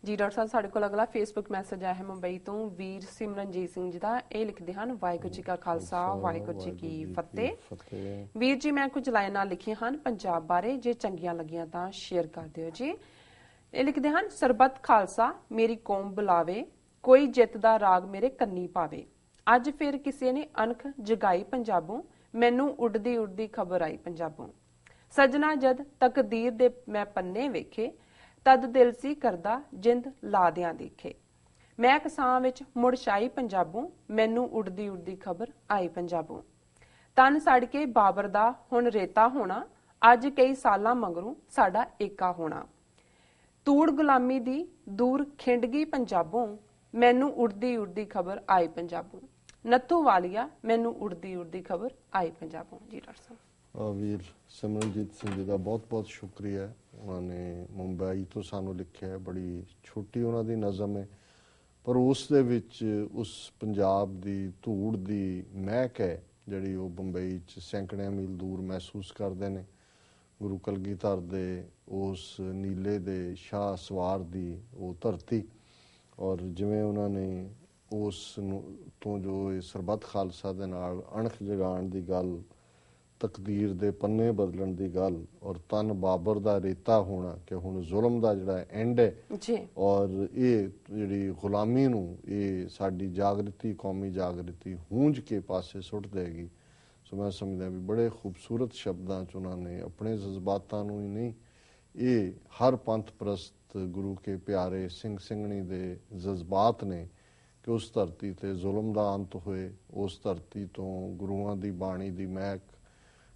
ਜੀ ਡਾਕਟਰ ਸਾਹਿਬ, ਸਾਡੇ ਕੋਲ ਅਗਲਾ ਫੇਸਬੁੱਕ ਮੈਸੇਜ ਆਇਆ ਹੈ ਮੁੰਬਈ ਤੋਂ ਵੀਰ ਸਿਮਰਨਜੀਤ ਸਿੰਘ ਜੀ ਦਾ। ਇਹ ਲਿਖਦੇ ਹਨ, ਵਾਹਿਗੁਰੂ ਜੀ ਕਾ ਖਾਲਸਾ ਵਾਹਿਗੁਰੂ ਜੀ ਕੀ ਫਤਿਹ। ਵੀਰ ਜੀ, ਮੈਂ ਕੁਝ ਲਾਈਨਾਂ ਲਿਖੀਆਂ ਹਨ ਪੰਜਾਬ ਬਾਰੇ, ਜੇ ਚੰਗੀਆਂ ਲੱਗੀਆਂ ਤਾਂ ਸ਼ੇਅਰ ਕਰ ਦਿਓ ਜੀ। ਇਹ ਲਿਖਦੇ ਹਨ, ਸਰਬੱਤ ਖਾਲਸਾ ਮੇਰੀ ਕੌਮ ਬੁਲਾਵੇ, ਕੋਈ ਜਿੱਤ ਦਾ ਰਾਗ ਮੇਰੇ ਕੰਨੀ ਪਾਵੇ। ਅੱਜ ਫਿਰ ਕਿਸੇ ਨੇ ਅਣਖ ਜਗਾਈ ਪੰਜਾਬੋਂ, ਮੈਨੂੰ ਉੱਡਦੀ ਉੱਡਦੀ ਖਬਰ ਆਈ ਪੰਜਾਬੋਂ। ਸਜਣਾ ਜਦ ਤਕਦੀਰ ਦੇ ਮੈਂ ਪੰਨੇ ਵੇਖੇ, ਤਦ ਦਿਲ ਸੀ ਕਰਦਾ ਜਿੰਦ ਲਾਦਿਆਂ ਦੇਖੇ। ਮੈਂ ਕਿਸਾਂ ਵਿੱਚ ਮੁੜ ਛਾਈ ਪੰਜਾਬੋਂ, ਮੈਨੂੰ ਉੱਡਦੀ ਉੱਡਦੀ ਖਬਰ ਆਈ ਪੰਜਾਬੋਂ। ਤਨ ਸੜ ਕੇ ਬਾਬਰ ਦਾ ਹੁਣ ਰੇਤਾ ਹੋਣਾ, ਅੱਜ ਕਈ ਸਾਲਾਂ ਮਗਰੋਂ ਸਾਡਾ ਏਕਾ ਹੋਣਾ। ਤੂੜ ਗੁਲਾਮੀ ਦੀ ਦੂਰ ਖਿੰਡ ਗਈ ਪੰਜਾਬੋਂ, ਮੈਨੂੰ ਉੱਡਦੀ ਉੱਡਦੀ ਖਬਰ ਆਈ ਪੰਜਾਬੋਂ। ਨੱਥੂ ਵਾਲੀਆ, ਮੈਨੂੰ ਉੱਡਦੀ ਉੱਡਦੀ ਖਬਰ ਆਈ ਪੰਜਾਬੋਂ। ਜੀ ਡਾਕਟਰ ਸਾਹਿਬ। ਵੀਰ ਸਿਮਰਨਜੀਤ ਸਿੰਘ ਜੀ ਦਾ ਬਹੁਤ ਬਹੁਤ ਸ਼ੁਕਰੀਆ। ਉਹਨਾਂ ਨੇ ਮੁੰਬਈ ਤੋਂ ਸਾਨੂੰ ਲਿਖਿਆ ਹੈ। ਬੜੀ ਛੋਟੀ ਉਹਨਾਂ ਦੀ ਨਜ਼ਮ ਹੈ, ਪਰ ਉਸ ਦੇ ਵਿੱਚ ਉਸ ਪੰਜਾਬ ਦੀ ਧੂੜ ਦੀ ਮਹਿਕ ਹੈ ਜਿਹੜੀ ਉਹ ਬੰਬਈ 'ਚ ਸੈਂਕੜਿਆਂ ਮੀਲ ਦੂਰ ਮਹਿਸੂਸ ਕਰਦੇ ਨੇ। ਗੁਰੂ ਕਲਗੀਧਰ ਦੇ ਉਸ ਨੀਲੇ ਦੇ ਸ਼ਾਹ ਸਵਾਰ ਦੀ ਉਹ ਧਰਤੀ, ਔਰ ਜਿਵੇਂ ਉਹਨਾਂ ਨੇ ਉਸ ਨੂੰ ਤੋਂ ਜੋ ਇਹ ਸਰਬੱਤ ਖਾਲਸਾ ਦੇ ਨਾਲ ਅਣਖ ਜਗਾਉਣ ਦੀ ਗੱਲ, ਤਕਦੀਰ ਦੇ ਪੰਨੇ ਬਦਲਣ ਦੀ ਗੱਲ, ਔਰ ਤਨ ਬਾਬਰ ਦਾ ਰੇਤਾ ਹੋਣਾ ਕਿ ਹੁਣ ਜ਼ੁਲਮ ਦਾ ਜਿਹੜਾ ਐਂਡ ਹੈ ਜੀ, ਔਰ ਇਹ ਜਿਹੜੀ ਗੁਲਾਮੀ ਨੂੰ ਇਹ ਸਾਡੀ ਜਾਗਰਤੀ, ਕੌਮੀ ਜਾਗਰਤੀ ਹੂੰਝ ਕੇ ਪਾਸੇ ਸੁੱਟ ਦੇਗੀ। ਸੋ ਮੈਂ ਸਮਝਦਾ ਵੀ ਬੜੇ ਖੂਬਸੂਰਤ ਸ਼ਬਦਾਂ 'ਚ ਉਹਨਾਂ ਨੇ ਆਪਣੇ ਜਜ਼ਬਾਤਾਂ ਨੂੰ ਹੀ ਨਹੀਂ, ਇਹ ਹਰ ਪੰਥ ਪ੍ਰਸਤ ਗੁਰੂ ਕੇ ਪਿਆਰੇ ਸਿੰਘ ਸਿੰਘਣੀ ਦੇ ਜਜ਼ਬਾਤ ਨੇ ਕਿ ਉਸ ਧਰਤੀ ਤੇ ਜ਼ੁਲਮ ਦਾ ਅੰਤ ਹੋਏ, ਉਸ ਧਰਤੀ ਤੋਂ ਗੁਰੂਆਂ ਦੀ ਬਾਣੀ ਦੀ ਮਹਿਕ,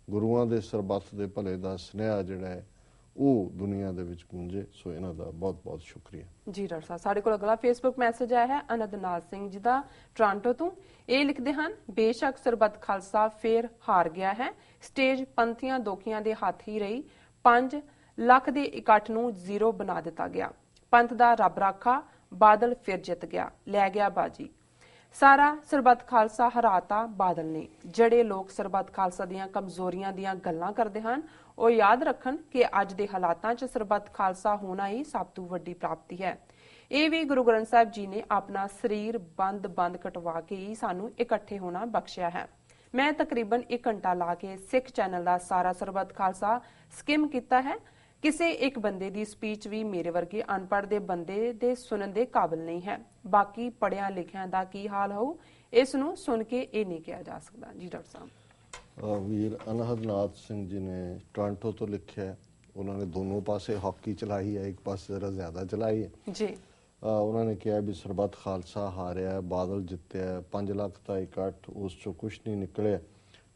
ਗੁਰੂਆਂ ਦੇ ਸਰਬੱਤ ਦੇ ਭਲੇ ਦਾ ਸੁਨੇਹਾ ਜਿਹੜਾ ਹੈ ਉਹ ਦੁਨੀਆ ਦੇ ਵਿੱਚ ਗੂੰਜੇ। ਸੋ ਇਹਨਾਂ ਦਾ ਬਹੁਤ ਬਹੁਤ ਸ਼ੁਕਰੀਆ। ਜੀ ਡਾਕਟਰ ਸਾਹਿਬ, ਸਾਡੇ ਕੋਲ ਅਗਲਾ ਫੇਸਬੁੱਕ ਮੈਸੇਜ ਆਇਆ ਹੈ ਅਨੰਦਨਾਥ ਸਿੰਘ ਜੀ ਦਾ, ਟੋਰਾਂਟੋ ਤੋਂ। ਇਹ ਲਿਖਦੇ ਹਨ, ਬੇਸ਼ੱਕ ਸਰਬੱਤ ਖਾਲਸਾ ਫੇਰ ਹਾਰ ਗਿਆ ਹੈ, ਸਟੇਜ ਪੰਥੀਆਂ ਦੋਖੀਆਂ ਦੇ ਹੱਥ ਹੀ ਰਹੀ, 5 ਲੱਖ ਦੇ ਇਕੱਠ ਨੂੰ ਜ਼ੀਰੋ ਬਣਾ ਦਿੱਤਾ ਗਿਆ। ਪੰਥ ਦਾ ਰੱਬ ਰਾਖਾ ਬਾਦਲ ਫਿਰ ਜਿੱਤ ਗਿਆ, ਲੈ ਗਿਆ ਬਾਜੀ। ਸਾਰਾ ਸਰਬੱਤ ਖਾਲਸਾ ਹਰਾਤਾ ਬਾਦਲ ਨੇ। ਜਿਹੜੇ ਲੋਕ ਸਰਬੱਤ ਖਾਲਸਾ ਦੀਆਂ ਕਮਜ਼ੋਰੀਆਂ ਦੀਆਂ ਗੱਲਾਂ ਕਰਦੇ ਹਨ, ਉਹ ਯਾਦ ਰੱਖਣ ਕਿ ਅੱਜ ਦੇ ਹਾਲਾਤਾਂ 'ਚ ਸਰਬੱਤ ਖਾਲਸਾ ਹੋਣਾ ਹੀ ਸਭ ਤੋਂ ਵੱਡੀ ਪ੍ਰਾਪਤੀ ਹੈ। ਇਹ ਵੀ ਗੁਰੂ ਗ੍ਰੰਥ ਸਾਹਿਬ ਜੀ ਨੇ ਆਪਣਾ ਸਰੀਰ ਬੰਦ ਕਟਵਾ ਕੇ ਹੀ ਸਾਨੂੰ ਇਕੱਠੇ ਹੋਣਾ ਬਖਸ਼ਿਆ ਹੈ। ਮੈਂ ਤਕਰੀਬਨ 1 ਘੰਟਾ ਲਾ ਕੇ ਸਿੱਖ ਚੈਨਲ ਦਾ ਸਾਰਾ ਸਰਬੱਤ ਖਾਲਸਾ ਸਕਿਮ ਕੀਤਾ ਹੈ। ਕਿਸੇ ਇੱਕ ਬੰਦੇ ਦੀ ਸਪੀਚ ਵੀ ਮੇਰੇ ਵਰਗੇ ਅਨਪੜ੍ਹ ਦੇ ਬੰਦੇ ਦੇ ਸੁਣਨ ਦੇ ਕਾਬਿਲ ਨਹੀਂ ਹੈ। ਬਾਕੀ ਪੜ੍ਹਿਆਂ ਲਿਖਿਆਂ ਦਾ ਕੀ ਹਾਲ ਹੋਊ, ਇਸ ਨੂੰ ਸੁਣ ਕੇ ਇਹ ਨਹੀਂ ਕਿਹਾ ਜਾ ਸਕਦਾ। ਜੀ ਡਾਕਟਰ ਸਾਹਿਬ। ਵੀਰ ਅਨੰਦਨਾਥ ਸਿੰਘ ਜੀ ਨੇ ਟੋਰਾਂਟੋ ਤੋਂ ਲਿਖਿਆ। ਉਹਨਾਂ ਨੇ ਦੋਨੋਂ ਪਾਸੇ ਹਾਕੀ ਚਲਾਈ ਹੈ, ਇੱਕ ਪਾਸੇ ਜ਼ਰਾ ਜ਼ਿਆਦਾ ਚਲਾਈ ਹੈ ਜੀ। ਉਹਨਾਂ ਨੇ ਕਿਹਾ ਵੀ ਸਰਬੱਤ ਖਾਲਸਾ ਹਾਰਿਆ, ਬਾਦਲ ਜਿੱਤਿਆ, 5 ਲੱਖ ਦਾ ਇਕੱਠ, ਉਸ 'ਚੋਂ ਕੁਛ ਨਹੀਂ ਨਿਕਲਿਆ।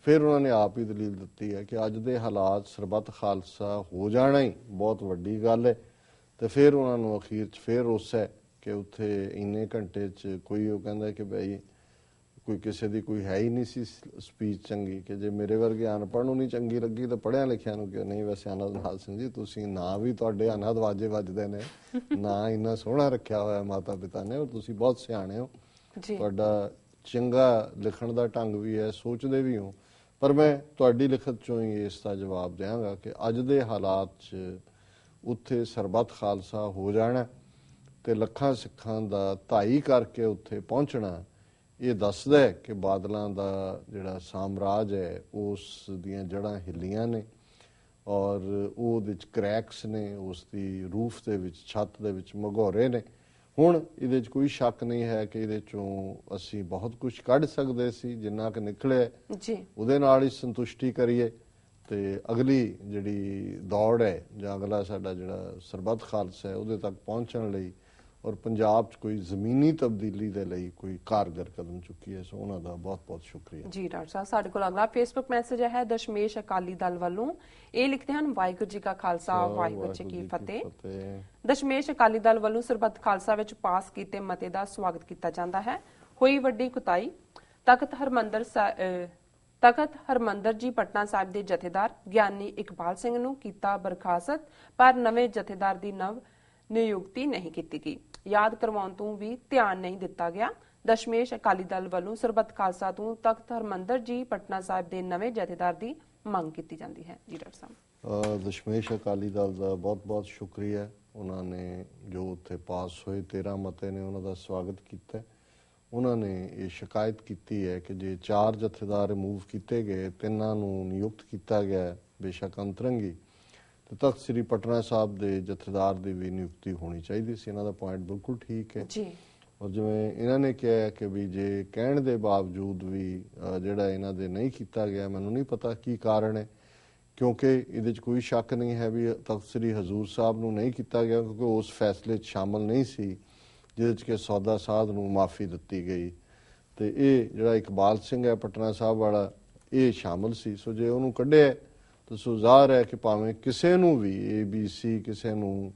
ਫਿਰ ਉਹਨਾਂ ਨੇ ਆਪ ਹੀ ਦਲੀਲ ਦਿੱਤੀ ਹੈ ਕਿ ਅੱਜ ਦੇ ਹਾਲਾਤ ਸਰਬੱਤ ਖਾਲਸਾ ਹੋ ਜਾਣਾ ਹੀ ਬਹੁਤ ਵੱਡੀ ਗੱਲ ਹੈ। ਤੇ ਫਿਰ ਉਹਨਾਂ ਨੂੰ ਅਖੀਰ 'ਚ ਫਿਰ ਉਸ ਹੈ ਕਿ ਉੱਥੇ ਇੰਨੇ ਘੰਟੇ 'ਚ ਕੋਈ ਉਹ ਕਹਿੰਦਾ ਕਿ ਬਈ ਕੋਈ ਕਿਸੇ ਦੀ ਕੋਈ ਹੈ ਹੀ ਨਹੀਂ ਸੀ ਸਪੀਚ ਚੰਗੀ, ਕਿ ਜੇ ਮੇਰੇ ਵਰਗੇ ਅਨਪੜ੍ਹ ਨੂੰ ਨਹੀਂ ਚੰਗੀ ਲੱਗੀ ਤਾਂ ਪੜ੍ਹਿਆ ਲਿਖਿਆ ਨੂੰ ਕਿਉਂ ਨਹੀਂ। ਵੈਸੇ ਅਨੰਦਨਾਥ ਸਿੰਘ ਜੀ, ਤੁਸੀਂ ਨਾਂ ਵੀ ਤੁਹਾਡੇ ਅਨਹਦ ਵਾਜੇ ਵੱਜਦੇ ਨੇ, ਨਾਂ ਇੰਨਾ ਸੋਹਣਾ ਰੱਖਿਆ ਹੋਇਆ ਮਾਤਾ ਪਿਤਾ ਨੇ, ਔਰ ਤੁਸੀਂ ਬਹੁਤ ਸਿਆਣੇ ਹੋ, ਤੁਹਾਡਾ ਚੰਗਾ ਲਿਖਣ ਦਾ ਢੰਗ ਵੀ ਹੈ, ਸੋਚਦੇ ਵੀ ਹੋ। ਪਰ ਮੈਂ ਤੁਹਾਡੀ ਲਿਖਤ 'ਚੋਂ ਹੀ ਇਸ ਦਾ ਜਵਾਬ ਦਿਆਂਗਾ ਕਿ ਅੱਜ ਦੇ ਹਾਲਾਤ 'ਚ ਉੱਥੇ ਸਰਬੱਤ ਖਾਲਸਾ ਹੋ ਜਾਣਾ ਤੇ ਲੱਖਾਂ ਸਿੱਖਾਂ ਦਾ ਧਾਈ ਕਰਕੇ ਉੱਥੇ ਪਹੁੰਚਣਾ, ਇਹ ਦੱਸਦਾ ਹੈ ਕਿ ਬਾਦਲਾਂ ਦਾ ਜਿਹੜਾ ਸਾਮਰਾਜ ਹੈ ਉਸ ਦੀਆਂ ਜੜ੍ਹਾਂ ਹਿੱਲੀਆਂ ਨੇ, ਔਰ ਉਹਦੇ ਵਿੱਚ ਕਰੈਕਸ ਨੇ, ਉਸ ਦੀ ਰੂਫ ਦੇ ਵਿੱਚ, ਛੱਤ ਦੇ ਵਿੱਚ ਮਘੋਰੇ ਨੇ। ਹੁਣ ਇਹਦੇ 'ਚ ਕੋਈ ਸ਼ੱਕ ਨਹੀਂ ਹੈ ਕਿ ਇਹਦੇ 'ਚੋਂ ਅਸੀਂ ਬਹੁਤ ਕੁਝ ਕੱਢ ਸਕਦੇ ਸੀ, ਜਿੰਨਾ ਕਿ ਨਿਕਲਿਆ ਉਹਦੇ ਨਾਲ ਹੀ ਸੰਤੁਸ਼ਟੀ ਕਰੀਏ। ਤੇ ਅਗਲੀ ਜਿਹੜੀ ਦੌੜ ਹੈ ਜਾਂ ਅਗਲਾ ਸਾਡਾ ਜਿਹੜਾ ਸਰਬੱਤ ਖਾਲਸਾ ਹੈ ਉਹਦੇ ਤੱਕ ਪਹੁੰਚਣ ਲਈ ਔਰ ਪੰਜਾਬ 'ਚ ਕੋਈ ਜ਼ਮੀਨੀ ਤਬਦੀਲੀ ਦੇ ਲਈ ਕੋਈ ਕਾਰਗਰ ਕਦਮ ਚੁੱਕੀ ਹੈ। ਸੋ ਉਹਨਾਂ ਦਾ ਬਹੁਤ ਬਹੁਤ ਸ਼ੁਕਰੀਆ। ਜੀ ਡਾਕਟਰ ਸਾਹਿਬ, ਸਾਡੇ ਕੋਲ ਅਗਲਾ ਫੇਸਬੁੱਕ ਮੈਸੇਜ ਹੈ ਦਸ਼ਮੇਸ਼ ਅਕਾਲੀ ਦਲ ਵੱਲੋਂ। ਇਹ ਲਿਖਦੇ ਹਨ, ਵਾਹਿਗੁਰੂ ਜੀ ਕਾ ਖਾਲਸਾ ਵਾਹਿਗੁਰੂ ਜੀ ਕੀ ਫਤਿਹ। ਦਸ਼ਮੇਸ਼ ਅਕਾਲੀ ਦਲ ਵੱਲੋਂ ਸਰਬੱਤ ਖਾਲਸਾ ਵਿੱਚ ਪਾਸ ਕੀਤੇ ਮਤੇ ਦਾ ਸਵਾਗਤ ਕੀਤਾ ਜਾਂਦਾ ਹੈ। ਹੋਈ ਵੱਡੀ ਕੁਤਾਈ, ਤਖਤ ਹਰਮੰਦਰ ਜੀ ਪਟਨਾ ਸਾਹਿਬ ਦੇ ਜਥੇਦਾਰ ਗਿਆਨੀ ਇਕਬਾਲ ਸਿੰਘ ਨੂੰ ਕੀਤਾ ਬਰਖਾਸਤ, ਪਰ ਨਵੇਂ ਜਥੇਦਾਰ ਦੀ ਨਵ ਨਿਯੁਕਤੀ ਨਹੀਂ ਕੀਤੀ ਗਈ। ਯਾਦ ਕਰਵਾਉਣ ਤੋਂ ਵੀ ਧਿਆਨ ਨਹੀਂ ਦਿੱਤਾ ਗਿਆ। ਦਸ਼ਮੇਸ਼ ਅਕਾਲੀ ਦਲ ਵੱਲੋਂ ਸਰਬੱਤ ਖਾਲਸਾ ਤੋਂ ਤਖਤ ਹਰਮੰਦਰ ਜੀ ਪਟਨਾ ਸਾਹਿਬ ਦੇ ਨਵੇਂ ਜਥੇਦਾਰ ਦੀ ਮੰਗ ਕੀਤੀ ਜਾਂਦੀ ਹੈ। ਜੀ ਡਾਕਟਰ ਸਾਹਿਬ। ਦਸ਼ਮੇਸ਼ ਅਕਾਲੀ ਦਲ ਦਾ ਬਹੁਤ ਬਹੁਤ ਸ਼ੁਕਰੀਆ। ਉਹਨਾਂ ਨੇ ਜੋ ਉੱਥੇ ਪਾਸ ਹੋਏ 13 ਮਤੇ ਨੇ ਉਹਨਾਂ ਦਾ ਸਵਾਗਤ ਕੀਤਾ। ਉਹਨਾਂ ਨੇ ਇਹ ਸ਼ਿਕਾਇਤ ਕੀਤੀ ਹੈ ਕਿ ਜੇ 4 ਜਥੇਦਾਰ ਰਿਮੂਵ ਕੀਤੇ ਗਏ, 3 ਨੂੰ ਨਿਯੁਕਤ ਕੀਤਾ ਗਿਆ ਬੇਸ਼ੱਕ ਅੰਤਰੰਗੀ, ਤੇ ਤਖਤ ਸ੍ਰੀ ਪਟਨਾ ਸਾਹਿਬ ਦੇ ਜਥੇਦਾਰ ਦੀ ਵੀ ਨਿਯੁਕਤੀ ਹੋਣੀ ਚਾਹੀਦੀ ਸੀ। ਇਹਨਾਂ ਦਾ ਪੁਆਇੰਟ ਬਿਲਕੁਲ ਠੀਕ ਹੈ ਜੀ। ਔਰ ਜਿਵੇਂ ਇਹਨਾਂ ਨੇ ਕਿਹਾ ਕਿ ਵੀ ਜੇ ਕਹਿਣ ਦੇ ਬਾਵਜੂਦ ਵੀ ਜਿਹੜਾ ਇਹਨਾਂ ਦੇ ਨਹੀਂ ਕੀਤਾ ਗਿਆ, ਮੈਨੂੰ ਨਹੀਂ ਪਤਾ ਕੀ ਕਾਰਨ ਹੈ, ਕਿਉਂਕਿ ਇਹਦੇ 'ਚ ਕੋਈ ਸ਼ੱਕ ਨਹੀਂ ਹੈ ਵੀ ਤਖਤ ਸ੍ਰੀ ਹਜ਼ੂਰ ਸਾਹਿਬ ਨੂੰ ਨਹੀਂ ਕੀਤਾ ਗਿਆ ਕਿਉਂਕਿ ਉਸ ਫੈਸਲੇ 'ਚ ਸ਼ਾਮਲ ਨਹੀਂ ਸੀ ਜਿਹਦੇ 'ਚ ਕਿ ਸੌਦਾ ਸਾਧ ਨੂੰ ਮਾਫੀ ਦਿੱਤੀ ਗਈ, ਤੇ ਇਹ ਜਿਹੜਾ ਇਕਬਾਲ ਸਿੰਘ ਹੈ ਪਟਨਾ ਸਾਹਿਬ ਵਾਲਾ ਇਹ ਸ਼ਾਮਲ ਸੀ। ਸੋ ਜੇ ਉਹਨੂੰ ਕੱਢਿਆ ਤਾਂ ਸੋ ਜ਼ਾਹਰ ਹੈ ਕਿ ਭਾਵੇਂ ਕਿਸੇ ਨੂੰ ਵੀ ABC ਕਿਸੇ ਨੂੰ,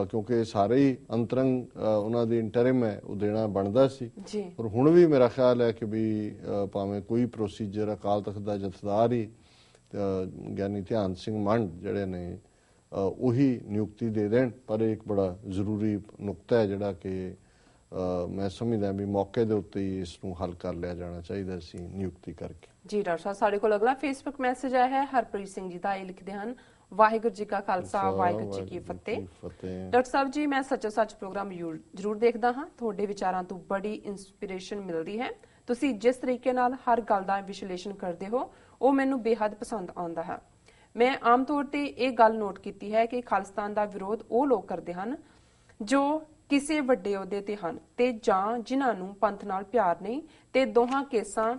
ਕਿਉਂਕਿ ਸਾਰੇ ਹੀ ਅੰਤਰੰਗ ਉਹਨਾਂ ਦੀ ਇੰਟਰਿਮ ਹੈ ਉਹ ਦੇਣਾ ਬਣਦਾ ਸੀ। ਪਰ ਹੁਣ ਵੀ ਮੇਰਾ ਖਿਆਲ ਹੈ ਕਿ ਵੀ ਭਾਵੇਂ ਕੋਈ ਪ੍ਰੋਸੀਜਰ ਅਕਾਲ ਤਖਤ ਦਾ ਜਥੇਦਾਰ ਹੀ ਗਿਆਨੀ ਧਿਆਨ ਸਿੰਘ ਮੰਡ ਜਿਹੜੇ ਨੇ ਉਹੀ ਨਿਯੁਕਤੀ ਦੇ ਦੇਣ। ਪਰ ਇੱਕ ਬੜਾ ਜ਼ਰੂਰੀ ਨੁਕਤਾ ਹੈ ਜਿਹੜਾ ਕਿ ਮੈਂ ਸਮਝਦਾ ਵੀ ਮੌਕੇ ਦੇ ਉੱਤੇ ਹੀ ਇਸ ਨੂੰ ਹੱਲ ਕਰ ਲਿਆ ਜਾਣਾ ਚਾਹੀਦਾ ਸੀ ਨਿਯੁਕਤੀ ਕਰਕੇ। ਜੀ ਡਾਕਟਰ ਸਾਹਿਬ, ਸਾਡੇ ਕੋਲ ਅਗਲਾ ਫੇਸਬੁੱਕ ਮੈਸੇਜ ਆਇਆ ਹੈ। ਹਰਪ੍ਰੀਤ ਸਿੰਘ ਜੀ ਦਾ ਇਹ ਲਿਖਦੇ ਹਨ, ਵਾਹਿਗੁਰੂ ਜੀ ਕਾ ਖਾਲਸਾ ਵਾਹਿਗੁਰੂ ਜੀ ਕੀ ਫਤਿਹ। ਡਾਕਟਰ ਸਾਹਿਬ ਜੀ, ਮੈਂ ਸੱਚੋ ਸੱਚ ਪ੍ਰੋਗਰਾਮ ਜ਼ਰੂਰ ਦੇਖਦਾ ਹਾਂ। ਤੁਹਾਡੇ ਵਿਚਾਰਾਂ ਤੋਂ ਬੜੀ ਇਨਸਪੀਰੇਸ਼ਨ ਮਿਲਦੀ ਹੈ। ਤੁਸੀਂ ਜਿਸ ਤਰੀਕੇ ਨਾਲ ਹਰ ਗੱਲ ਦਾ ਵਿਸ਼ਲੇਸ਼ਣ ਕਰਦੇ ਹੋ ਉਹ ਮੈਨੂੰ ਬੇਹੱਦ ਪਸੰਦ ਆਉਂਦਾ ਹੈ। ਮੈਂ ਆਮ ਤੌਰ ਤੇ ਇਹ ਗੱਲ ਨੋਟ ਕੀਤੀ ਹੈ ਕਿ ਖਾਲਿਸਤਾਨ ਦਾ ਵਿਰੋਧ ਉਹ ਲੋਕ ਕਰਦੇ ਹਨ ਜੋ ਕਿਸੇ ਵੱਡੇ ਅਹੁਦੇ ਤੇ ਹਨ ਤੇ ਜਾਂ ਜਿਨ੍ਹਾਂ ਨੂੰ ਪੰਥ ਨਾਲ ਪਿਆਰ ਨਹੀਂ, ਤੇ ਦੋਹਾਂ ਕੇਸਾਂ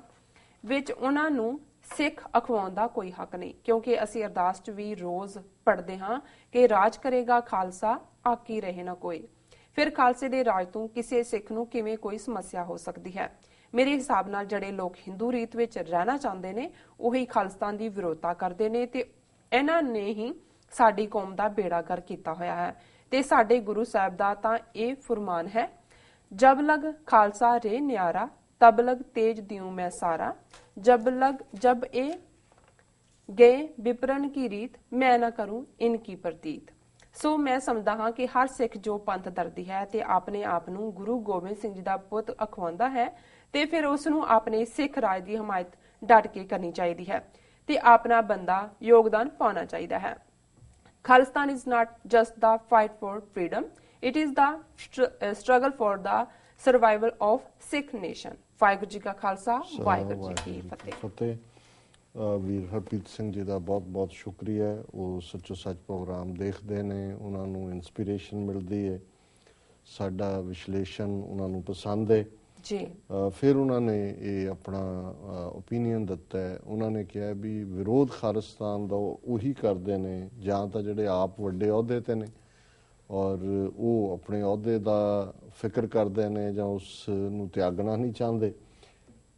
ਵਿੱਚ ਉਹਨਾਂ ਨੂੰ ਸਿੱਖ ਅਖਵਾਉਣ ਦਾ ਕੋਈ ਹੱਕ ਨਹੀਂ, ਕਿਉਂਕਿ ਅਸੀਂ ਅਰਦਾਸ 'ਚ ਵੀ ਰੋਜ਼ ਪੜ੍ਹਦੇ ਹਾਂ ਕਿ ਰਾਜ ਕਰੇਗਾ ਖਾਲਸਾ, ਆਕੀ ਰਹੇ ਨਾ ਕੋਈ। ਫਿਰ ਖਾਲਸੇ ਦੇ ਰਾਜ ਤੋਂ ਕਿਸੇ ਸਿੱਖ ਨੂੰ ਕਿਵੇਂ ਕੋਈ ਸਮੱਸਿਆ ਹੋ ਸਕਦੀ ਹੈ? ਮੇਰੇ ਹਿਸਾਬ ਨਾਲ ਜਿਹੜੇ ਲੋਕ ਹਿੰਦੂ ਰੀਤ ਵਿੱਚ ਰਹਿਣਾ ਚਾਹੁੰਦੇ ਨੇ ਉਹੀ ਖਾਲਿਸਤਾਨ ਦੀ ਵਿਰੋਧਤਾ ਕਰਦੇ ਨੇ, ਤੇ ਇਹਨਾਂ ਨੇ ਹੀ ਸਾਡੀ ਕੌਮ ਦਾ ਬੇੜਾ ਗਰਕ ਕੀਤਾ ਹੋਇਆ ਹੈ। ਤੇ ਸਾਡੇ ਗੁਰੂ ਸਾਹਿਬ ਦਾ ਤਾਂ ਇਹ ਫਰਮਾਨ ਹੈ, ਜਬ ਲਗ ਖਾਲਸਾ ਰੇ ਨਿਆਰਾ, ਤਬ ਲਗ ਤੇਜ ਦਿਉ ਮੈਂ ਸਾਰਾ, जब ए गए विपरन की रीत, मैं ना करूं इनकी प्रतीत। सो मैं समझदा हां कि हर सिख जो पंथ दर्दी है ते अपने आप नूं गुरु गोबिंद सिंह जी दा पुत अखवांदा है ते फिर उस नूं अपने सिख राज दी हमायत डट के करनी चाहिदी है ते अपना बंदा योगदान पाना चाहिदा है। Khalistan is not just the fight for freedom, it is the struggle for the survival of Sikh nation. Waheguru ji ਕਾ ਖਾਲਸਾ ਵਾਹਿਗੁਰੂ ਜੀ ਕੀ ਫਤਿਹ। ਵੀਰ ਹਰਪ੍ਰੀਤ ਸਿੰਘ ਜੀ ਦਾ ਬਹੁਤ ਬਹੁਤ ਸ਼ੁਕਰੀਆ। ਉਹ ਸੱਚੋ ਸੱਚ ਪ੍ਰੋਗਰਾਮ ਦੇਖਦੇ ਨੇ, ਉਹਨਾਂ ਨੂੰ ਇਨਸਪੀਰੇਸ਼ਨ ਮਿਲਦੀ ਹੈ, ਸਾਡਾ ਵਿਸ਼ਲੇਸ਼ਣ ਉਹਨਾਂ ਨੂੰ ਪਸੰਦ ਹੈ ਜੀ। ਫਿਰ ਉਹਨਾਂ ਨੇ ਇਹ ਆਪਣਾ ਓਪੀਨੀਅਨ ਦਿੱਤਾ ਹੈ। ਉਹਨਾਂ ਨੇ ਕਿਹਾ ਵੀ ਵਿਰੋਧ ਖਾਲਿਸਤਾਨ ਦਾ ਉਹੀ ਕਰਦੇ ਨੇ ਜਾਂ ਤਾਂ ਜਿਹੜੇ ਆਪ ਵੱਡੇ ਅਹੁਦੇ ਤੇ ਨੇ ਔਰ ਉਹ ਆਪਣੇ ਅਹੁਦੇ ਦਾ ਫਿਕਰ ਕਰਦੇ ਨੇ ਜਾਂ ਉਸ ਨੂੰ ਤਿਆਗਣਾ ਨਹੀਂ ਚਾਹੁੰਦੇ,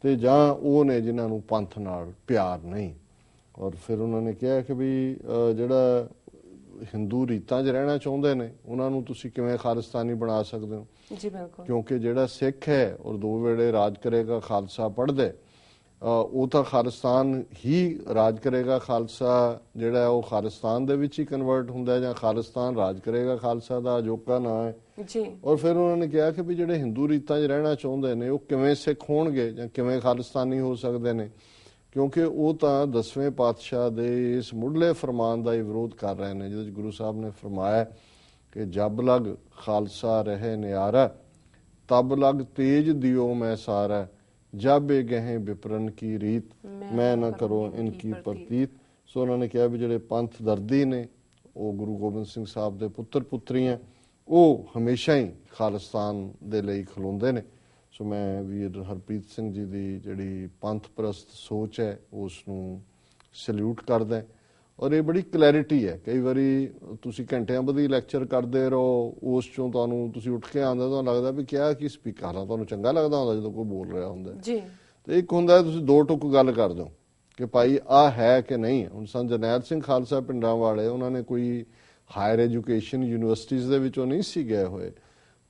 ਤੇ ਜਾਂ ਉਹ ਨੇ ਜਿਨ੍ਹਾਂ ਨੂੰ ਪੰਥ ਨਾਲ ਪਿਆਰ ਨਹੀਂ। ਔਰ ਫਿਰ ਉਹਨਾਂ ਨੇ ਕਿਹਾ ਕਿ ਵੀ ਜਿਹੜਾ ਹਿੰਦੂ ਰੀਤਾਂ 'ਚ ਰਹਿਣਾ ਚਾਹੁੰਦੇ ਨੇ ਉਹਨਾਂ ਨੂੰ ਤੁਸੀਂ ਕਿਵੇਂ ਖਾਲਿਸਤਾਨੀ ਬਣਾ ਸਕਦੇ ਹੋ? ਜੀ ਬਿਲਕੁਲ, ਕਿਉਂਕਿ ਜਿਹੜਾ ਸਿੱਖ ਹੈ ਔਰ 2 ਵੇਲੇ ਰਾਜ ਕਰੇਗਾ ਖਾਲਸਾ ਪੜ੍ਹਦਾ ਉਹ ਤਾਂ ਖਾਲਿਸਤਾਨ ਹੀ ਰਾਜ ਕਰੇਗਾ। ਖਾਲਸਾ ਜਿਹੜਾ ਉਹ ਖਾਲਿਸਤਾਨ ਦੇ ਵਿੱਚ ਹੀ ਕਨਵਰਟ ਹੁੰਦਾ ਜਾਂ ਖਾਲਿਸਤਾਨ ਰਾਜ ਕਰੇਗਾ ਖਾਲਸਾ ਦਾ ਅਜੋਕਾ ਨਾਂ ਹੈ ਜੀ। ਔਰ ਫਿਰ ਉਹਨਾਂ ਨੇ ਕਿਹਾ ਕਿ ਵੀ ਜਿਹੜੇ ਹਿੰਦੂ ਰੀਤਾਂ 'ਚ ਰਹਿਣਾ ਚਾਹੁੰਦੇ ਨੇ ਉਹ ਕਿਵੇਂ ਸਿੱਖ ਹੋਣਗੇ ਜਾਂ ਕਿਵੇਂ ਖਾਲਿਸਤਾਨੀ ਹੋ ਸਕਦੇ ਨੇ, ਕਿਉਂਕਿ ਉਹ ਤਾਂ 10ਵੇਂ ਪਾਤਸ਼ਾਹ ਦੇ ਇਸ ਮੁੱਢਲੇ ਫਰਮਾਨ ਦਾ ਹੀ ਵਿਰੋਧ ਕਰ ਰਹੇ ਨੇ ਜਿਹਦੇ 'ਚ ਗੁਰੂ ਸਾਹਿਬ ਨੇ ਫਰਮਾਇਆ ਕਿ ਜਬ ਲਗ ਖਾਲਸਾ ਰਹੇ ਨਿਆਰਾ, ਤਬ ਲਗ ਤੇਜ ਦਿਓ ਮੈਂ ਸਾਰਾ, ਜਬ ਇਹ ਗਏ ਵਿਪਰਨ ਕੀ ਰੀਤ, ਮੈਂ ਨਾ ਕਰੋ ਇਨਕੀ ਪ੍ਰਤੀਤ। ਸੋ ਉਹਨਾਂ ਨੇ ਕਿਹਾ ਵੀ ਜਿਹੜੇ ਪੰਥ ਦਰਦੀ ਨੇ ਉਹ ਗੁਰੂ ਗੋਬਿੰਦ ਸਿੰਘ ਸਾਹਿਬ ਦੇ ਪੁੱਤਰ ਪੁੱਤਰੀਆਂ ਉਹ ਹਮੇਸ਼ਾ ਹੀ ਖਾਲਿਸਤਾਨ ਦੇ ਲਈ ਖਲੋਂਦੇ ਨੇ। ਸੋ ਮੈਂ ਵੀਰ ਹਰਪ੍ਰੀਤ ਸਿੰਘ ਜੀ ਦੀ ਜਿਹੜੀ ਪੰਥ ਪ੍ਰਸਤ ਸੋਚ ਹੈ ਉਸ ਨੂੰ ਸੈਲੂਟ ਕਰਦਾ। ਔਰ ਇਹ ਬੜੀ ਕਲੈਰਿਟੀ ਹੈ। ਕਈ ਵਾਰੀ ਤੁਸੀਂ ਘੰਟਿਆਂ ਬੱਧੀ ਲੈਕਚਰ ਕਰਦੇ ਰਹੋ, ਉਸ ਚੋਂ ਤੁਹਾਨੂੰ ਤੁਸੀਂ ਉੱਠ ਕੇ ਆਉਂਦਾ ਤੁਹਾਨੂੰ ਲੱਗਦਾ ਵੀ ਕਿਹਾ ਕੀ ਸਪੀਕਰ ਆ, ਤੁਹਾਨੂੰ ਚੰਗਾ ਲੱਗਦਾ ਹੁੰਦਾ ਜਦੋਂ ਕੋਈ ਬੋਲ ਰਿਹਾ ਹੁੰਦਾ ਜੀ। ਤੇ ਇੱਕ ਹੁੰਦਾ ਤੁਸੀਂ 2 ਟੁਕ ਗੱਲ ਕਰ ਦਿਓ ਕਿ ਭਾਈ ਆ ਹੈ ਕਿ ਨਹੀਂ। ਹੁਣ ਸੰਤ ਜਰਨੈਲ ਸਿੰਘ ਖਾਲਸਾ ਪਿੰਡਾਂ ਵਾਲੇ ਉਹਨਾਂ ਨੇ ਕੋਈ ਹਾਇਰ ਐਜੂਕੇਸ਼ਨ ਯੂਨੀਵਰਸਿਟੀਜ਼ ਦੇ ਵਿੱਚੋਂ ਨਹੀਂ ਸੀ ਗਏ ਹੋਏ,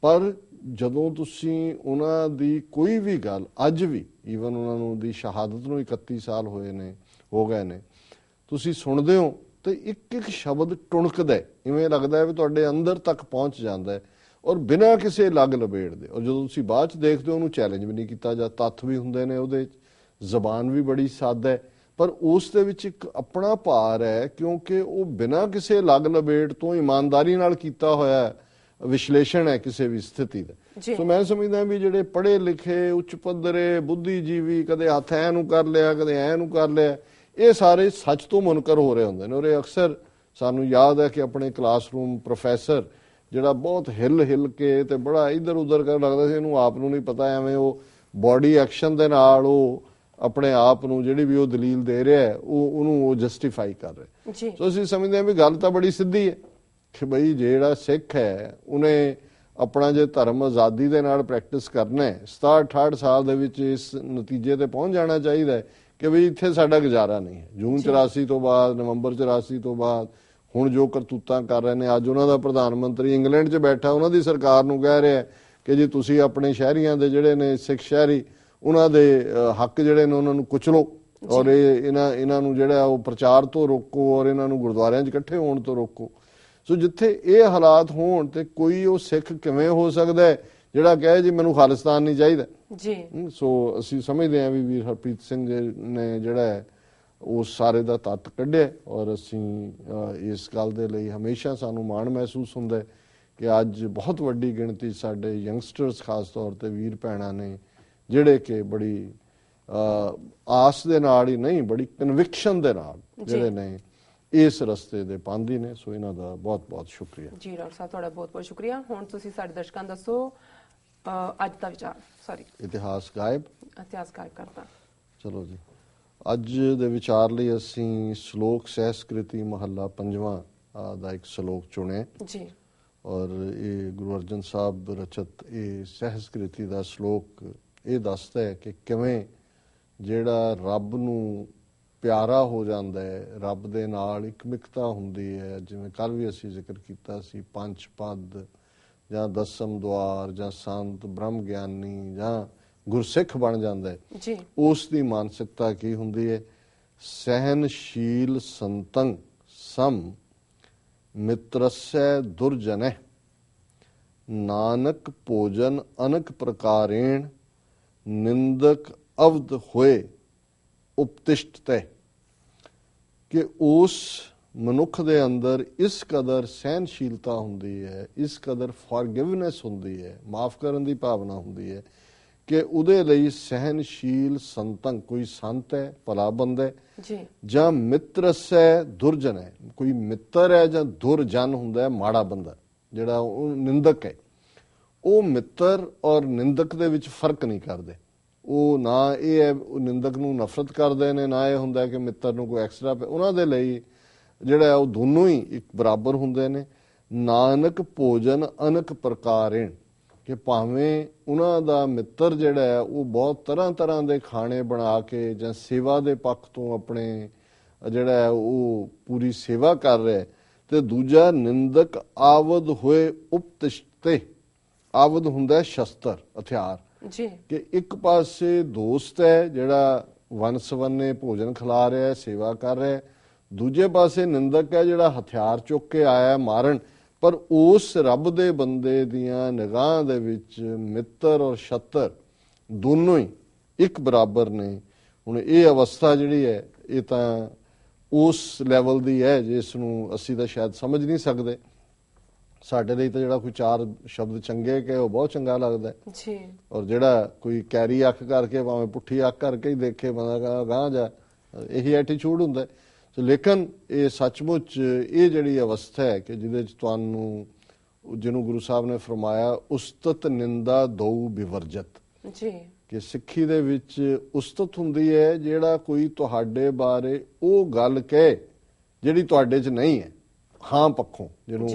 ਪਰ ਜਦੋਂ ਤੁਸੀਂ ਉਹਨਾਂ ਦੀ ਕੋਈ ਵੀ ਗੱਲ ਅੱਜ ਵੀ ਈਵਨ ਉਹਨਾਂ ਨੂੰ ਦੀ ਸ਼ਹਾਦਤ ਨੂੰ 31 ਸਾਲ ਹੋ ਗਏ ਨੇ, ਤੁਸੀਂ ਸੁਣਦੇ ਹੋ ਤੇ ਇੱਕ ਇੱਕ ਸ਼ਬਦ ਟੁਣਕਦਾ, ਇਵੇਂ ਲੱਗਦਾ ਹੈ ਵੀ ਤੁਹਾਡੇ ਅੰਦਰ ਤੱਕ ਪਹੁੰਚ ਜਾਂਦਾ ਹੈ ਔਰ ਬਿਨਾਂ ਕਿਸੇ ਲੱਗ ਲਬੇੜਦੇ। ਔਰ ਜਦੋਂ ਤੁਸੀਂ ਬਾਅਦ 'ਚ ਦੇਖਦੇ ਹੋ ਉਹਨੂੰ ਚੈਲੰਜ ਵੀ ਨਹੀਂ ਕੀਤਾ ਜਾਂ ਤੱਥ ਵੀ ਹੁੰਦੇ ਨੇ ਉਹਦੇ 'ਚ, ਜ਼ਬਾਨ ਵੀ ਬੜੀ ਸਾਦਾ ਹੈ, ਪਰ ਉਸ ਦੇ ਵਿੱਚ ਇੱਕ ਆਪਣਾ ਭਾਰ ਹੈ, ਕਿਉਂਕਿ ਉਹ ਬਿਨਾਂ ਕਿਸੇ ਲੱਗ ਲਬੇੜ ਤੋਂ ਇਮਾਨਦਾਰੀ ਨਾਲ ਕੀਤਾ ਹੋਇਆ ਵਿਸ਼ਲੇਸ਼ਣ ਹੈ ਕਿਸੇ ਵੀ ਸਥਿਤੀ ਦਾ। ਸੋ ਮੈਂ ਸਮਝਦਾ ਵੀ ਜਿਹੜੇ ਪੜ੍ਹੇ ਲਿਖੇ ਉੱਚ ਪੱਧਰੇ ਬੁੱਧੀਜੀਵੀ, ਕਦੇ ਹੱਥ ਐ ਨੂੰ ਕਰ ਲਿਆ, ਕਦੇ ਐ ਨੂੰ ਕਰ ਲਿਆ, ਇਹ ਸਾਰੇ ਸੱਚ ਤੋਂ ਮੁਨਕਰ ਹੋ ਰਹੇ ਹੁੰਦੇ ਨੇ। ਔਰ ਇਹ ਅਕਸਰ ਸਾਨੂੰ ਯਾਦ ਹੈ ਕਿ ਆਪਣੇ ਕਲਾਸਰੂਮ ਪ੍ਰੋਫੈਸਰ ਜਿਹੜਾ ਬਹੁਤ ਹਿੱਲ ਕੇ ਤੇ ਬੜਾ ਇੱਧਰ ਉੱਧਰ ਕਰਨ ਲੱਗਦਾ ਸੀ, ਇਹਨੂੰ ਆਪ ਨੂੰ ਨਹੀਂ ਪਤਾ, ਐਵੇਂ ਉਹ ਬੋਡੀ ਐਕਸ਼ਨ ਦੇ ਨਾਲ ਉਹ ਆਪਣੇ ਆਪ ਨੂੰ ਜਿਹੜੀ ਵੀ ਉਹ ਦਲੀਲ ਦੇ ਰਿਹਾ ਉਹਨੂੰ ਉਹ ਜਸਟੀਫਾਈ ਕਰ ਰਿਹਾ। ਸੋ ਅਸੀਂ ਸਮਝਦੇ ਹਾਂ ਵੀ ਗੱਲ ਤਾਂ ਬੜੀ ਸਿੱਧੀ ਹੈ ਕਿ ਬਈ ਜਿਹੜਾ ਸਿੱਖ ਹੈ ਉਹਨੇ ਆਪਣਾ ਜੇ ਧਰਮ ਆਜ਼ਾਦੀ ਦੇ ਨਾਲ ਪ੍ਰੈਕਟਿਸ ਕਰਨਾ ਹੈ, 67-68 ਸਾਲ ਦੇ ਵਿੱਚ ਇਸ ਨਤੀਜੇ ਤੇ ਪਹੁੰਚ ਜਾਣਾ ਚਾਹੀਦਾ ਹੈ ਕਿ ਬਈ ਇੱਥੇ ਸਾਡਾ ਗੁਜ਼ਾਰਾ ਨਹੀਂ ਹੈ। ਜੂਨ 84 ਤੋਂ ਬਾਅਦ, ਨਵੰਬਰ 84 ਤੋਂ ਬਾਅਦ ਹੁਣ ਜੋ ਕਰਤੂਤਾਂ ਕਰ ਰਹੇ ਨੇ, ਅੱਜ ਉਹਨਾਂ ਦਾ ਪ੍ਰਧਾਨ ਮੰਤਰੀ ਇੰਗਲੈਂਡ 'ਚ ਬੈਠਾ ਉਹਨਾਂ ਦੀ ਸਰਕਾਰ ਨੂੰ ਕਹਿ ਰਿਹਾ ਕਿ ਜੀ ਤੁਸੀਂ ਆਪਣੇ ਸ਼ਹਿਰੀਆਂ ਦੇ ਜਿਹੜੇ ਨੇ ਸਿੱਖ ਸ਼ਹਿਰੀ, ਉਹਨਾਂ ਦੇ ਹੱਕ ਜਿਹੜੇ ਨੇ ਉਹਨਾਂ ਨੂੰ ਕੁਚਲੋ ਔਰ ਇਹਨਾਂ ਨੂੰ ਜਿਹੜਾ ਉਹ ਪ੍ਰਚਾਰ ਤੋਂ ਰੋਕੋ ਔਰ ਇਹਨਾਂ ਨੂੰ ਗੁਰਦੁਆਰਿਆਂ 'ਚ ਇਕੱਠੇ ਹੋਣ ਤੋਂ ਰੋਕੋ। ਸੋ ਜਿੱਥੇ ਇਹ ਹਾਲਾਤ ਹੋਣ ਤੇ ਕੋਈ ਉਹ ਸਿੱਖ ਕਿਵੇਂ ਹੋ ਸਕਦਾ ਹੈ ਜਿਹੜਾ ਕਹੇ ਜੀ ਮੈਨੂੰ ਖਾਲਿਸਤਾਨ ਨਹੀਂ ਚਾਹੀਦਾ ਜੀ। ਸੋ ਅਸੀਂ ਸਮਝਦੇ ਹਾਂ ਵੀ ਵੀਰ ਹਰਪ੍ਰੀਤ ਸਿੰਘ ਨੇ ਜਿਹੜਾ ਹੈ ਉਹ ਸਾਰੇ ਦਾ ਤੱਤ ਕੱਢਿਆ ਔਰ ਅਸੀਂ ਇਸ ਗੱਲ ਦੇ ਲਈ ਹਮੇਸ਼ਾ ਸਾਨੂੰ ਮਾਣ ਮਹਿਸੂਸ ਹੁੰਦਾ ਕਿ ਅੱਜ ਬਹੁਤ ਵੱਡੀ ਗਿਣਤੀ ਸਾਡੇ ਯੰਗਸਟਰਸ ਖਾਸ ਤੌਰ ਤੇ ਵੀਰ ਭੈਣਾਂ ਨੇ ਜਿਹੜੇ ਕਿ ਬੜੀ ਆਸ ਦੇ ਨਾਲ ਹੀ ਨਹੀਂ, ਬੜੀ ਕਨਵਿਕਸ਼ਨ ਦੇ ਨਾਲ ਜਿਹੜੇ ਨੇ ਇਸ ਰਸਤੇ ਦੇ ਪਾਂਦੀ ਨੇ। ਸੋ ਇਹਨਾਂ ਦਾ ਬਹੁਤ ਬਹੁਤ ਸ਼ੁਕਰੀਆ ਜੀ। ਡਾਕਟਰ ਸਾਹਿਬ ਤੁਹਾਡਾ ਬਹੁਤ ਬਹੁਤ ਸ਼ੁਕਰੀਆ। ਹੁਣ ਤੁਸੀਂ ਸਾਡੇ ਦਰਸ਼ਕਾਂ ਨੂੰ ਦੱਸੋ ਅੱਜ ਦਾ ਵਿਚਾਰ। ਇਤਿਹਾਸ ਗਾਇਬ ਕਰਤਾ। ਚਲੋ ਜੀ, ਅੱਜ ਦੇ ਵਿਚਾਰ ਲਈ ਅਸੀਂ ਸ਼ਲੋਕ ਸਹਿਸਕ੍ਰਿਤੀ ਮਹੱਲਾ 5ਵਾਂ ਦਾ ਇੱਕ ਸ਼ਲੋਕ ਚੁਣਿਆ ਜੀ ਔਰ ਇਹ ਗੁਰੂ ਅਰਜਨ ਸਾਹਿਬ ਰਚਿਤ ਇਹ ਸਹਿਸਕ੍ਰਿਤੀ ਦਾ ਸ਼ਲੋਕ ਇਹ ਦੱਸਦਾ ਹੈ ਕਿ ਕਿਵੇਂ ਜਿਹੜਾ ਰੱਬ ਨੂੰ ਪਿਆਰਾ ਹੋ ਜਾਂਦਾ ਹੈ, ਰੱਬ ਦੇ ਨਾਲ ਇਕਮਿਕਤਾ ਹੁੰਦੀ ਹੈ। ਜਿਵੇਂ ਕੱਲ ਵੀ ਅਸੀਂ ਜ਼ਿਕਰ ਕੀਤਾ ਸੀ, ਪੰਜ ਪਦ ਜਾਂ ਦਸਮ ਦੁਆਰ ਜਾਂ ਸੰਤ ਬ੍ਰਹਮ ਗਿਆਨੀ ਜਾਂ ਗੁਰਸਿੱਖ ਬਣ ਜਾਂਦਾ ਹੈ ਜੀ। ਉਸ ਦੀ ਮਾਨਸਿਕਤਾ ਕੀ ਹੁੰਦੀ ਹੈ? ਸਹਿਨਸ਼ੀਲ ਸੰਤੰ ਸਮ ਮਿਤਰਸੈ ਦੁਰਜਨੈ ਨਾਨਕ ਭੋਜਨ ਅਨਕ ਪ੍ਰਕਾਰੇਣ ਨਿੰਦਕ ਅਵਧ ਹੋਏ ਉਪਤਿਸ਼ਟ ਤੈ। ਕਿ ਉਸ ਮਨੁੱਖ ਦੇ ਅੰਦਰ ਇਸ ਕਦਰ ਸਹਿਨਸ਼ੀਲਤਾ ਹੁੰਦੀ ਹੈ, ਇਸ ਕਦਰ ਫॉरगिवनेस ਹੁੰਦੀ ਹੈ, ਮਾਫ ਕਰਨ ਦੀ ਭਾਵਨਾ ਹੁੰਦੀ ਹੈ ਕਿ ਉਹਦੇ ਲਈ ਸਹਿਨਸ਼ੀਲ ਸੰਤੰ, ਕੋਈ ਸੰਤ ਹੈ ਭਲਾ ਬੰਦਾ ਹੈ ਜਾਂ ਮਿਤਰਸੈ ਦੁਰਜਨ ਹੈ, ਕੋਈ ਮਿੱਤਰ ਹੈ ਜਾਂ ਦੁਰਜਨ ਹੁੰਦਾ ਹੈ ਮਾੜਾ ਬੰਦਾ ਜਿਹੜਾ ਉਹ ਨਿੰਦਕ ਹੈ। ਉਹ ਮਿੱਤਰ ਔਰ ਨਿੰਦਕ ਦੇ ਵਿੱਚ ਫਰਕ ਨਹੀਂ ਕਰਦੇ। ਉਹ ਨਾ ਇਹ ਹੈ ਉਹ ਨਿੰਦਕ ਨੂੰ ਨਫ਼ਰਤ ਕਰਦੇ ਨੇ, ਨਾ ਇਹ ਹੁੰਦਾ ਕਿ ਮਿੱਤਰ ਨੂੰ ਕੋਈ ਐਕਸਟਰਾ। ਉਹਨਾਂ ਦੇ ਲਈ ਜਿਹੜਾ ਉਹ ਦੋਨੋਂ ਹੀ ਇੱਕ ਬਰਾਬਰ ਹੁੰਦੇ ਨੇ। ਨਾਨਕ ਭੋਜਨ ਅਨਕ ਪ੍ਰਕਾਰੇਣ, ਕਿ ਭਾਵੇਂ ਉਹਨਾਂ ਦਾ ਮਿੱਤਰ ਜਿਹੜਾ ਹੈ ਉਹ ਬਹੁਤ ਤਰ੍ਹਾਂ ਤਰ੍ਹਾਂ ਦੇ ਖਾਣੇ ਬਣਾ ਕੇ ਜਾਂ ਸੇਵਾ ਦੇ ਪੱਖ ਤੋਂ ਆਪਣੇ ਜਿਹੜਾ ਹੈ ਉਹ ਪੂਰੀ ਸੇਵਾ ਕਰ ਰਿਹਾ, ਤੇ ਦੂਜਾ ਨਿੰਦਕ ਆਵਦ ਹੋਏ ਉਪਤਿਸ਼ਤੇ। ਆਵਦ ਹੁੰਦਾ ਸ਼ਸਤਰ, ਹਥਿਆਰ ਜੀ। ਕਿ ਇੱਕ ਪਾਸੇ ਦੋਸਤ ਹੈ ਜਿਹੜਾ ਵਨਸਵੰਨੇ ਭੋਜਨ ਖਿਲਾ ਰਿਹਾ, ਸੇਵਾ ਕਰ ਰਿਹਾ, ਦੂਜੇ ਪਾਸੇ ਨਿੰਦਕ ਹੈ ਜਿਹੜਾ ਹਥਿਆਰ ਚੁੱਕ ਕੇ ਆਇਆ ਮਾਰਨ। ਪਰ ਉਸ ਰੱਬ ਦੇ ਬੰਦੇ ਦੀਆਂ ਨਿਗਾਹਾਂ ਦੇ ਵਿੱਚ ਮਿੱਤਰ ਔਰ ਸ਼ਤਰ ਦੋਨੋਂ ਹੀ ਇੱਕ ਬਰਾਬਰ ਨੇ। ਹੁਣ ਇਹ ਅਵਸਥਾ ਜਿਹੜੀ ਹੈ ਇਹ ਤਾਂ ਉਸ ਲੈਵਲ ਦੀ ਹੈ ਜਿਸ ਨੂੰ ਅਸੀਂ ਤਾਂ ਸ਼ਾਇਦ ਸਮਝ ਨਹੀਂ ਸਕਦੇ। ਸਾਡੇ ਲਈ ਤਾਂ ਜਿਹੜਾ ਕੋਈ ਚਾਰ ਸ਼ਬਦ ਚੰਗੇ ਕਿ ਉਹ ਬਹੁਤ ਚੰਗਾ ਲੱਗਦਾ ਜੀ, ਔਰ ਜਿਹੜਾ ਕੋਈ ਕੈਰੀ ਅੱਖ ਕਰਕੇ ਭਾਵੇਂ ਪੁੱਠੀ ਅੱਖ ਕਰਕੇ ਹੀ ਦੇਖੇ ਬੰਦਾ ਗਾਂਹ ਜਾ, ਇਹੀ ਐਟੀਚਿਊਡ ਹੁੰਦਾ। ਲੇਕਿਨ ਇਹ ਸੱਚਮੁੱਚ ਇਹ ਜਿਹੜੀ ਅਵਸਥਾ ਹੈ ਕਿ ਜਿਹਦੇ 'ਚ ਤੁਹਾਨੂੰ ਜਿਹਨੂੰ ਗੁਰੂ ਸਾਹਿਬ ਨੇ ਫਰਮਾਇਆ ਉਸਤਤ ਨਿੰਦਾ ਦੋ ਵਿਵਰਜਤ ਜੀ, ਕਿ ਸਿੱਖੀ ਦੇ ਵਿੱਚ ਉਸਤਤ ਹੁੰਦੀ ਹੈ ਜਿਹੜਾ ਕੋਈ ਤੁਹਾਡੇ ਬਾਰੇ ਉਹ ਗੱਲ ਕਹੇ ਜਿਹੜੀ ਤੁਹਾਡੇ 'ਚ ਨਹੀਂ ਹੈ, ਹਾਂ ਪੱਖੋਂ, ਜਿਹਨੂੰ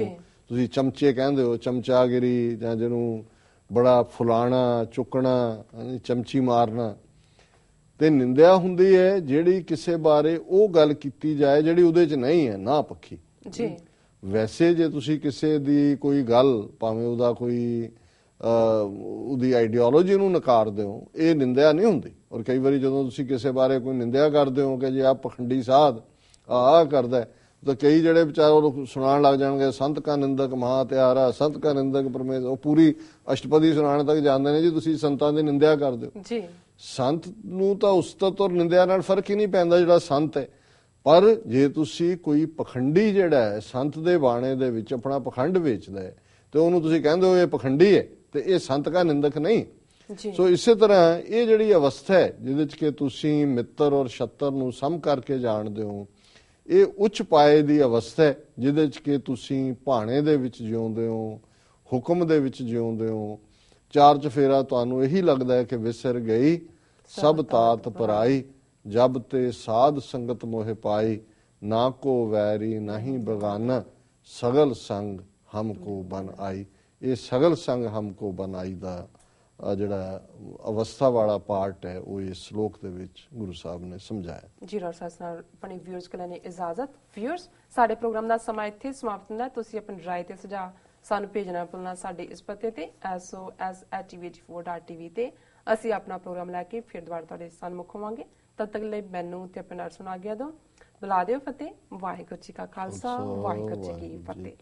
ਤੁਸੀਂ ਚਮਚੇ ਕਹਿੰਦੇ ਹੋ, ਚਮਚਾਗਿਰੀ, ਜਾਂ ਜਿਹਨੂੰ ਬੜਾ ਫੁਲਾਣਾ ਚੁੱਕਣਾ, ਚਮਚੀ ਮਾਰਨਾ। ਤੇ ਨਿੰਦਿਆ ਹੁੰਦੀ ਹੈ ਜਿਹੜੀ ਕਿਸੇ ਬਾਰੇ ਉਹ ਗੱਲ ਕੀਤੀ ਜਾਏ ਜਿਹੜੀ ਉਹਦੇ 'ਚ ਨਹੀਂ ਹੈ, ਨਾ ਪੱਖੀ ਜੀ। ਵੈਸੇ ਜੇ ਤੁਸੀਂ ਕਿਸੇ ਦੀ ਕੋਈ ਗੱਲ, ਭਾਵੇਂ ਉਹਦਾ ਕੋਈ ਉਹਦੀ ਆਈਡੀਓਲੋਜੀ ਨੂੰ ਨਕਾਰਦੇ ਹੋ, ਇਹ ਨਿੰਦਿਆ ਨਹੀਂ ਹੁੰਦੀ। ਔਰ ਕਈ ਵਾਰੀ ਜਦੋਂ ਤੁਸੀਂ ਕਿਸੇ ਬਾਰੇ ਕੋਈ ਨਿੰਦਿਆ ਕਰਦੇ ਹੋ ਕਿ ਜੇ ਆਹ ਪਖੰਡੀ ਸਾਧ ਆਹ ਕਰਦਾ, ਤਾਂ ਕਈ ਜਿਹੜੇ ਵਿਚਾਰੇ ਉਹ ਸੁਣਾਉਣ ਲੱਗ ਜਾਣਗੇ, ਸੰਤ ਕਾ ਨਿੰਦਕ ਮਹਾ ਤਿਆਰਾ, ਸੰਤ ਕਾ ਨਿੰਦਕ ਪਰਮੇਸ਼ਰ, ਉਹ ਪੂਰੀ ਅਸ਼ਟਪਦੀ ਸੁਣਾਉਣ ਤੱਕ ਜਾਂਦੇ ਨੇ ਜੀ ਤੁਸੀਂ ਸੰਤਾਂ ਦੀ ਨਿੰਦਿਆ ਕਰਦੇ ਹੋ ਜੀ। ਸੰਤ ਨੂੰ ਤਾਂ ਉਸਤਤ ਔਰ ਨਿੰਦਿਆ ਨਾਲ ਫਰਕ ਹੀ ਨਹੀਂ ਪੈਂਦਾ ਜਿਹੜਾ ਸੰਤ ਹੈ। ਪਰ ਜੇ ਤੁਸੀਂ ਕੋਈ ਪਖੰਡੀ ਜਿਹੜਾ ਹੈ ਸੰਤ ਦੇ ਬਾਣੇ ਦੇ ਵਿੱਚ ਆਪਣਾ ਪਖੰਡ ਵੇਚਦਾ ਹੈ ਤੇ ਉਹਨੂੰ ਤੁਸੀਂ ਕਹਿੰਦੇ ਹੋ ਇਹ ਪਖੰਡੀ ਹੈ, ਤੇ ਇਹ ਸੰਤ ਕਾ ਨਿੰਦਕ ਨਹੀਂ। ਸੋ ਇਸੇ ਤਰ੍ਹਾਂ ਇਹ ਜਿਹੜੀ ਅਵਸਥਾ ਹੈ ਜਿਹਦੇ ਚ ਕਿ ਤੁਸੀਂ ਮਿੱਤਰ ਔਰ ਸ਼ੱਤਰ ਨੂੰ ਸਮ ਕਰਕੇ ਜਾਣਦੇ ਹੋ, ਇਹ ਉੱਚ ਪਾਏ ਦੀ ਅਵਸਥਾ ਹੈ ਜਿਹਦੇ ਚ ਕਿ ਤੁਸੀਂ ਭਾਣੇ ਦੇ ਵਿੱਚ ਜਿਉਂਦੇ ਹੋ, ਹੁਕਮ ਦੇ ਵਿੱਚ ਜਿਉਂਦੇ ਹੋ। ਚਾਰ ਚਫੇਰਾ ਤੁਹਾਨੂੰ ਇਹੀ ਲੱਗਦਾ ਹੈ ਕਿ ਵਿਸਰ ਗਈ ਸਭ ਤਾਤ ਪਰਾਈ, ਜਬ ਤੇ ਸਾਧ ਸੰਗਤ ਮੋਹਿ ਪਾਈ, ਨਾ ਕੋ ਵੈਰੀ ਨਹੀਂ ਬਗਾਨਾ, ਸਗਲ ਸੰਗ ਹਮਕੋ ਬਨ ਆਈ। ਇਹ ਸਗਲ ਸੰਗ ਹਮਕੋ ਬਨ ਆਈ ਦਾ ਜਿਹੜਾ ਅਵਸਥਾ ਵਾਲਾ ਪਾਰਟ ਹੈ ਉਹ ਇਸ ਸ਼ਲੋਕ ਦੇ ਵਿੱਚ ਗੁਰੂ ਸਾਹਿਬ ਨੇ ਸਮਝਾਇਆ। ਜੀ ਡਾਕਟਰ ਸਾਹਿਬ ਨਾਲ ਆਪਣੇ ਵਿਊਅਰਸ ਕੋਲ ਨੇ ਇਜਾਜ਼ਤ। ਵਿਊਅਰਸ, ਸਾਡੇ ਪ੍ਰੋਗਰਾਮ ਦਾ ਸਮਾਂ ਇੱਥੇ ਸਮਾਪਤ ਹੁੰਦਾ। ਤੁਸੀਂ ਆਪਣੀ ਰਾਏ ਤੇ ਸੁਝਾਅ ਸਾਨੂੰ ਭੇਜਣਾ ਭੁੱਲਣਾ ਸਾਡੇ ਇਸ ਪਤੇ ਤੇ sos@tv84.tv ਤੇ। ਅਸੀਂ ਆਪਣਾ ਪ੍ਰੋਗਰਾਮ ਲੈ ਕੇ ਫਿਰ ਦੁਬਾਰਾ ਤੁਹਾਡੇ ਸਾਹਮਣੇ ਹੋਵਾਂਗੇ। ਤਦ ਤੱਕ ਲਈ ਮੈਨੂੰ ਤੇ ਆਪਣੇ ਨਾਲ ਸੁਣਾ ਗਿਆ ਦੋ ਬੁਲਾ ਦਿਓ ਫਤਿਹ। ਵਾਹਿਗੁਰੂ ਜੀ ਕਾ ਖਾਲਸਾ, ਵਾਹਿਗੁਰੂ ਜੀ ਕੀ ਫਤਿਹ।